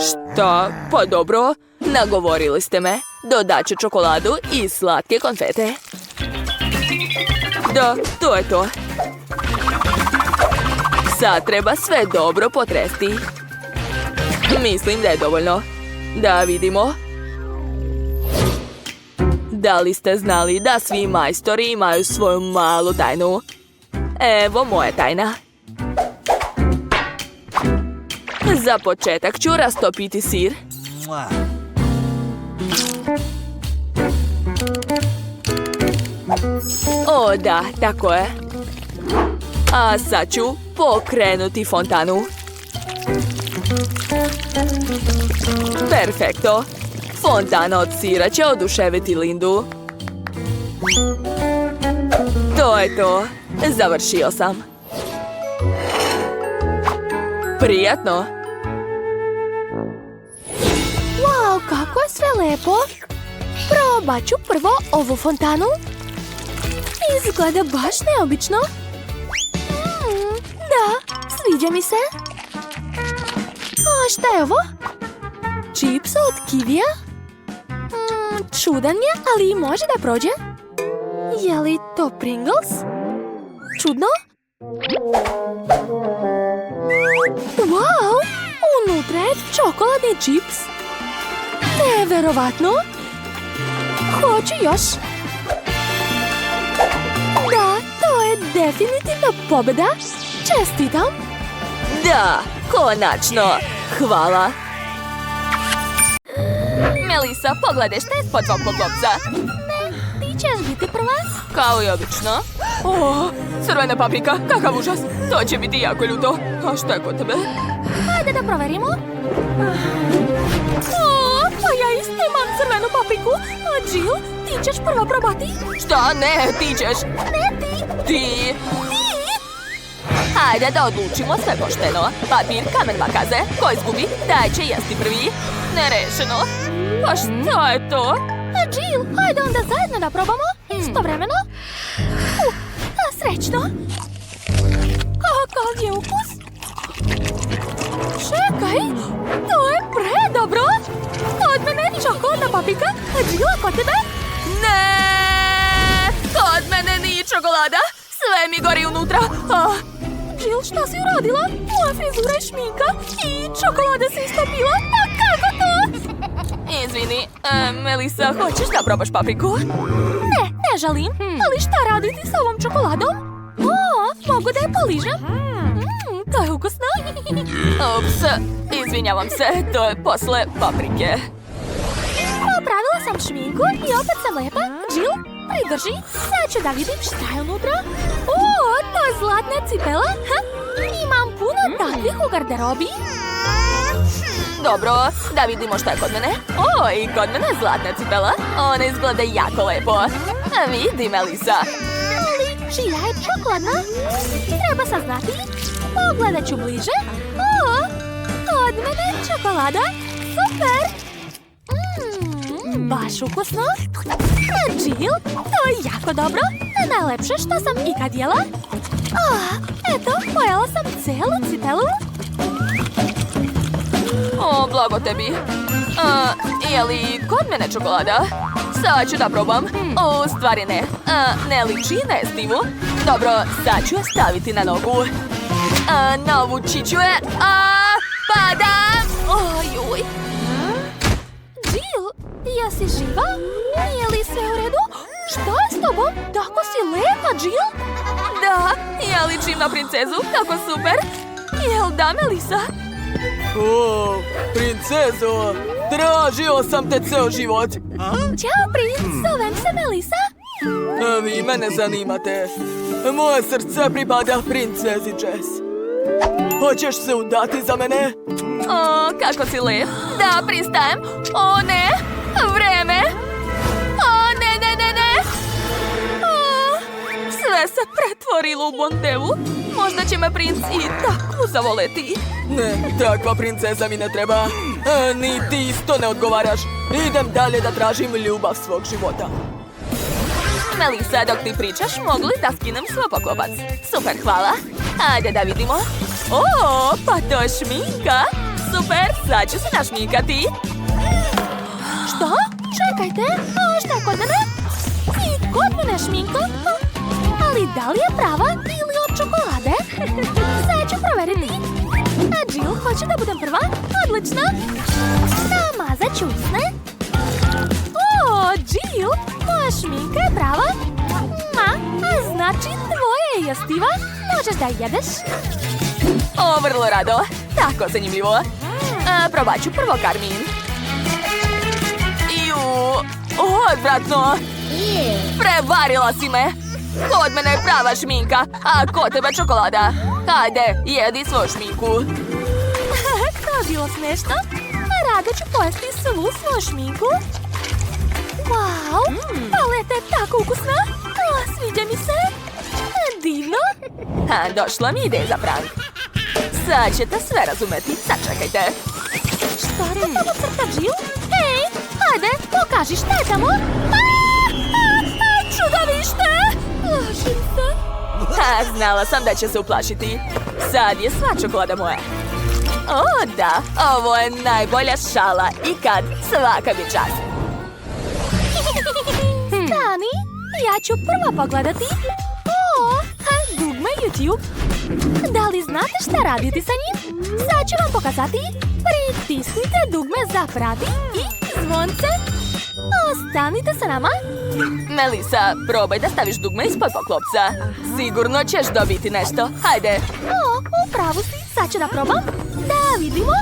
Šta? Pa dobro. Nagovorili ste me. Dodat ću čokoladu i slatke konfete. Da, to je to. Sad treba sve dobro potresti. Mislim da je dovoljno. Da vidimo. Da li ste znali da svi majstori imaju svoju malu tajnu? Evo moja tajna. Za početak ću rastopiti sir. O da, tako je. A sad ću pokrenuti fontanu. Perfekto. Fontana od sira će oduševiti Lindu. To je to. Završio sam. Prijatno. Wow, kako je sve lepo. Probat ću prvo ovu fontanu. Izgleda baš neobično. Da, sviđa mi se. A šta je ovo? čips od kivija? Čudan je, ali može da prođe. Je li to Pringles? Čudno? Wow! Unutra je čokoladni čips. Neverovatno! Hoću još. Da, to je definitivno pobjeda. Čestitam. Da, konačno. Hvala. Melisa, pogledaj šta je spod tvog poklopca. Ti ćeš biti prva? Kao i obično. O, crvena paprika, kakav užas. To će biti jako ljuto. A šta je kod tebe? Hajde da proverimo. O, pa ja isto imam crvenu papriku. A Jill, ti ćeš prva probati? Šta? Ne, ti ćeš. Ne ti. Ti. Hajde da odlučimo sve pošteno. Papir, kamen, makaze. Ko izgubi, taj će jesti prvi. Nerešeno. Pa šta je to? A Jill, hajde onda zajedno da probamo. Istovremeno. Srećno. Kakav je ukus? Čekaj, to je predobro. Od mene čokoladna paprika, a Jill, kod tebe? Ne! Kod mene nije čokolada. Sve mi gori unutra. Jill, šta si uradila? Moja frizura je šminka i čokolada se istopila. A kako to? Izvini, Melisa, hoćeš da probaš papriku? Ne želim. Ali šta raditi s ovom čokoladom? O, mogu da je poližem? To je ukusno. Ups, izvinjavam se, to je posle paprike. Opravila sam šminku i opet sam lepa. Jill, pridrži. Sad ću da vidim šta je unutra. O, to je zlatna cipela. Imam puno takvih u garderobi. Dobro, da vidimo šta je kod mene. O, i kod mene je zlatna cipela. Ona izgleda jako lepo. Vidi, Melisa. Ali čija je čokoladna? Treba saznati. Pogledat ću bliže. O, kod mene je čokolada. Super. Baš ukusno. Jill, to je jako dobro. Najlepše što sam ikad jela. Eto, pojela sam celu cipelu. O, blago tebi. Je li kod mene čokolada? Sad ću da probam. U stvari ne. Ne liči na jestivu. Dobro, sad ću je staviti na nogu. Navući ću je. Padam! Ojuj. Jill, jesi živa? Nije li sve u redu? Šta je s tobom? Tako si lepa, Jill? Da, ja ličim na princezu. Kako super. Jel da, Melisa? O, princezo, tražio sam te ceo život. Ćao, princ, zovem se Melisa. A vi mene zanimate. Moje srce pripada princezi Jess. Hoćeš se udati za mene? O, kako si lep. Da, pristajem. O, ne. Vreme. O, ne. O, sve se pretvorilo u bondevu. Možda će me princ i tako zavoleti. Ne, takva princeza mi ne treba. Ni ti isto ne odgovaraš. Idem dalje da tražim ljubav svog života. Melisa, dok ti pričaš, mogu li da skinem svoj poklopac? Super, hvala. Ajde da vidimo. O, pa to je šminka. Super, sad ću se našminkati. Što? Čekajte, šta je kod mene? I kod mene šminka? Ali da li je prava ili od čokolade? Sad ću proveriti. A Jill, hoće da budem prva? Odlično. Namazat ću usne. O, Jill, moja šminka je prava. A znači tvoje je jestiva. Možeš da jedeš. O, vrlo rado. Tako zanimljivo. Probat ću prvo karmin. Odvratno. Prevarila si me. Kod mene je prava šminka, a kod tebe čokolada. Hajde, jedi svoju šminku. To je bilo smešno. Rado ću pojesti svu svoju šminku. Wow, paleta je tako ukusna. Sviđa mi se. Divno. Došla mi ideja za prank. Sad ćete sve razumeti. Sačekajte. Šta te tamo crta, Jill? Hej, hajde, pokaži šta je tamo. Čudovište! Plašim se. Znala sam da će se uplašiti. Sad je sva čokolada moja. O, da, ovo je najbolja šala ikad, svaka mi čast. Stani, ja ću prvo pogledati. O, dugme YouTube. Da li znate šta raditi sa njim? Sad ću vam pokazati. Pritisnite dugme za prati i zvonce. Ostanite sa nama. Melisa, probaj da staviš dugme ispod poklopca. Sigurno ćeš dobiti nešto. Hajde. O, upravo si. Sad ću da probam. Da vidimo.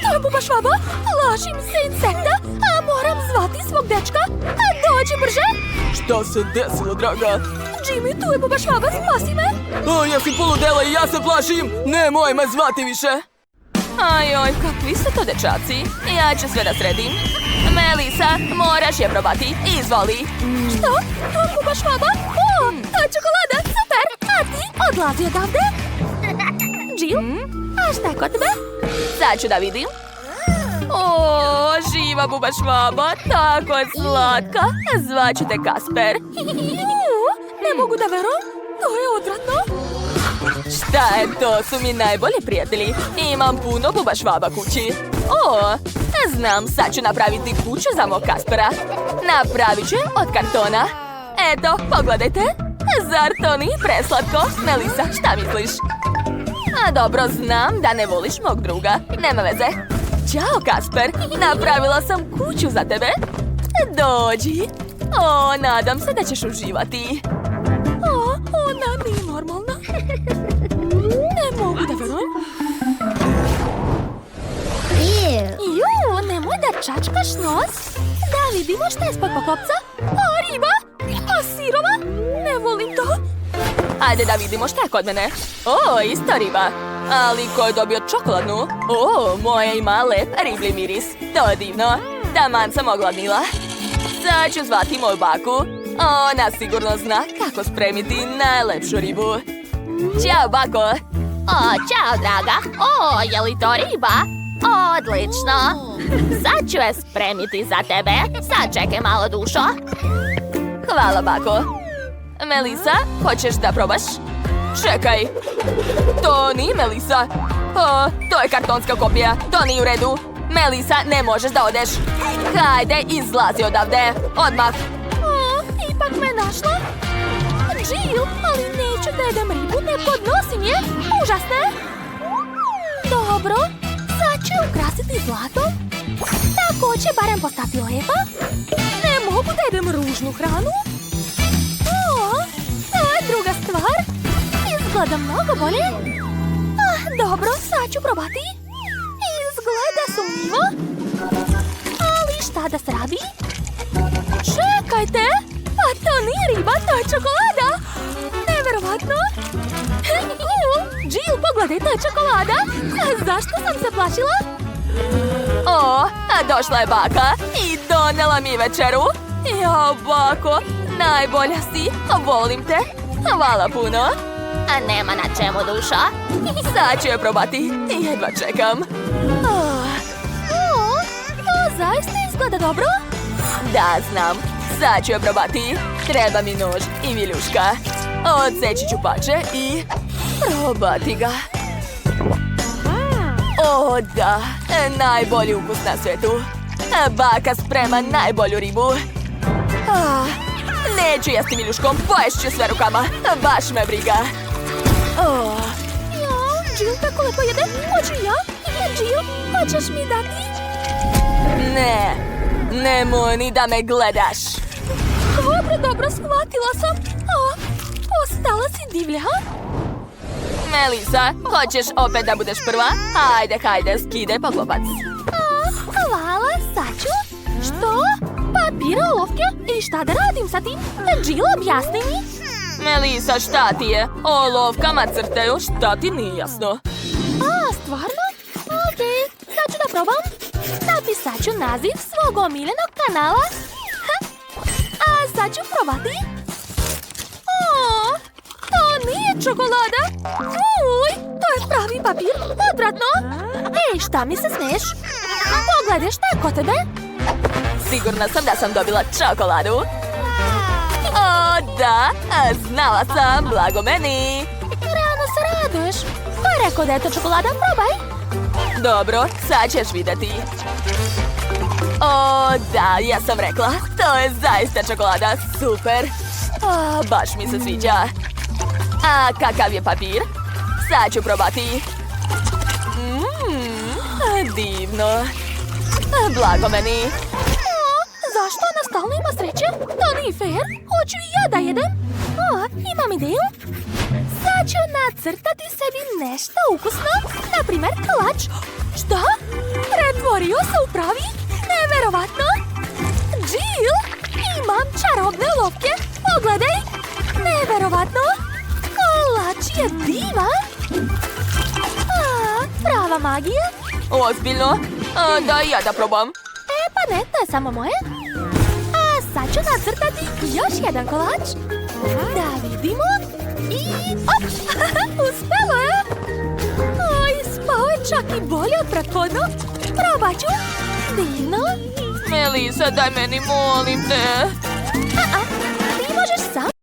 To je buba švaba. Plašim se insekta. A moram zvati svog dečka. Dođi brže. Šta se desilo, draga? Jimmy, tu je buba švaba. Spasi me. O, ja si poludela i ja se plašim. Nemoj me zvati više. Ajoj, kakvi su to dečaci. Ja ću sve da sredim. Melisa, moraš je probati. Izvoli. Što? Buba švaba? O, čokolada. Super. A ti odlazi odavde? Jill, a šta kod tebe? Sad ću da vidim. O, živa buba švaba, tako je slatka. Zvaću te Kasper. Ne mogu da verujem. To je odvratno. Šta je, to su mi najbolji prijatelji. Imam puno buba švaba kući. O, znam, sad ću napraviti kuću za mog Kaspera. Napravit ću je od kartona. Eto, pogledajte. Zar to nije preslatko? Melisa, šta misliš? A dobro, znam da ne voliš mog druga. Nema veze. Ćao, Kasper. Napravila sam kuću za tebe. Dođi. O, nadam se da ćeš uživati. O, ona nije normalna. Ne mogu da verujem. Ju, nemoj da čačkaš nos. Da vidimo šta je spod poklopca. O, riba. O, sirova. Ne volim to. Ajde da vidimo šta je kod mene. O, ista riba. Ali ko je dobio čokoladnu? O, moja ima lep riblji miris. To je divno. Taman sam ogladnila. Sad ću zvati moju baku. Ona sigurno zna kako spremiti najlepšu ribu. Ćao, bako. O, čao, draga. O, je li to riba? Odlično. Sad ću je spremiti za tebe. Sad čekaj malo, dušo. Hvala, bako. Melisa, hoćeš da probaš? Čekaj. To nije Melisa. O, to je kartonska kopija. To nije u redu. Melisa, ne možeš da odeš. Hajde, izlazi odavde. Odmah. O, ipak me našla. Jill, ali neću da jedem ribu, ne podnosim je. Užasne. Dobro, sad ću ukrasiti zlatom. Tako će barem postati lepa. Ne mogu da jedem ružnu hranu. O, to je druga stvar. Izgleda mnogo bolje. Dobro, sad ću probati. Izgleda sumnjivo. Ali šta da se radi? Čekajte! Pa to nije riba, to je čokolada! Neverovatno! Jill, pogledaj, to je čokolada! Zašto sam se plašila? O, došla je baka i donela mi večeru. Jo, bako, najbolja si. Volim te. Hvala puno. A nema na čemu, dušo. Sad ću je probati. Jedva čekam. To zaista izgleda dobro. Da, znam. Sad ću je probati. Treba mi nož i viljuška. Odseći ću pače i probati ga. O, da. Najbolji ukus na svetu. Baka sprema najbolju ribu. Neću jesti viljuškom, poješću sve rukama. Baš me briga. Jill tako lepo jede. Hoću ja? Jill, hoćeš mi dati? Ne, nemoj ni da me gledaš. Dobro, shvatila sam. Postala si divlja. Melisa, hoćeš opet da budeš prva? Hajde, skidaj poklopac. Hvala, sad ću. Što? Papir, olovke? I šta da radim sa tim? Jill, objasni mi. Melisa, šta ti je? Olovkama crtaju, šta ti nije jasno? Stvarno? Okej, sad ću da probam. Napisat ću naziv svog omiljenog kanala. A sad ću probati. To nije čokolada. To je pravi papir. Odvratno. Ej, šta mi se smiješ? Pogledaj šta je kod tebe. Sigurna sam da sam dobila čokoladu. O, da, znala sam, blago meni. Rano se raduješ. Pa rekao da je to čokolada, probaj. Dobro, sad ćeš vidjeti. O, da, ja sam rekla. To je zaista čokolada, super. O, baš mi se sviđa. A kakav je papir? Sad ću probati. Divno. Blago meni. Zašto ona stalno ima sreće? To nije fair. Hoću i ja da jedem. O, imam ideju. Sad ću nacrtati sebi nešto ukusno. Naprimjer, kolač. Šta? Pretvorio se u pravi? Neverovatno. Jill, imam čarobne olovke. Pogledaj. Neverovatno. Kolač je divan. Prava magija. Ozbiljno? Da ja da probam. Pa ne, to je samo moje. A sad ću nacrtati još jedan kolač. Da vidimo. I op! Uspelo je! Oj, spao je čak i bolje od prethodnog. Probat ću. Divno. Melisa, daj meni, molim te.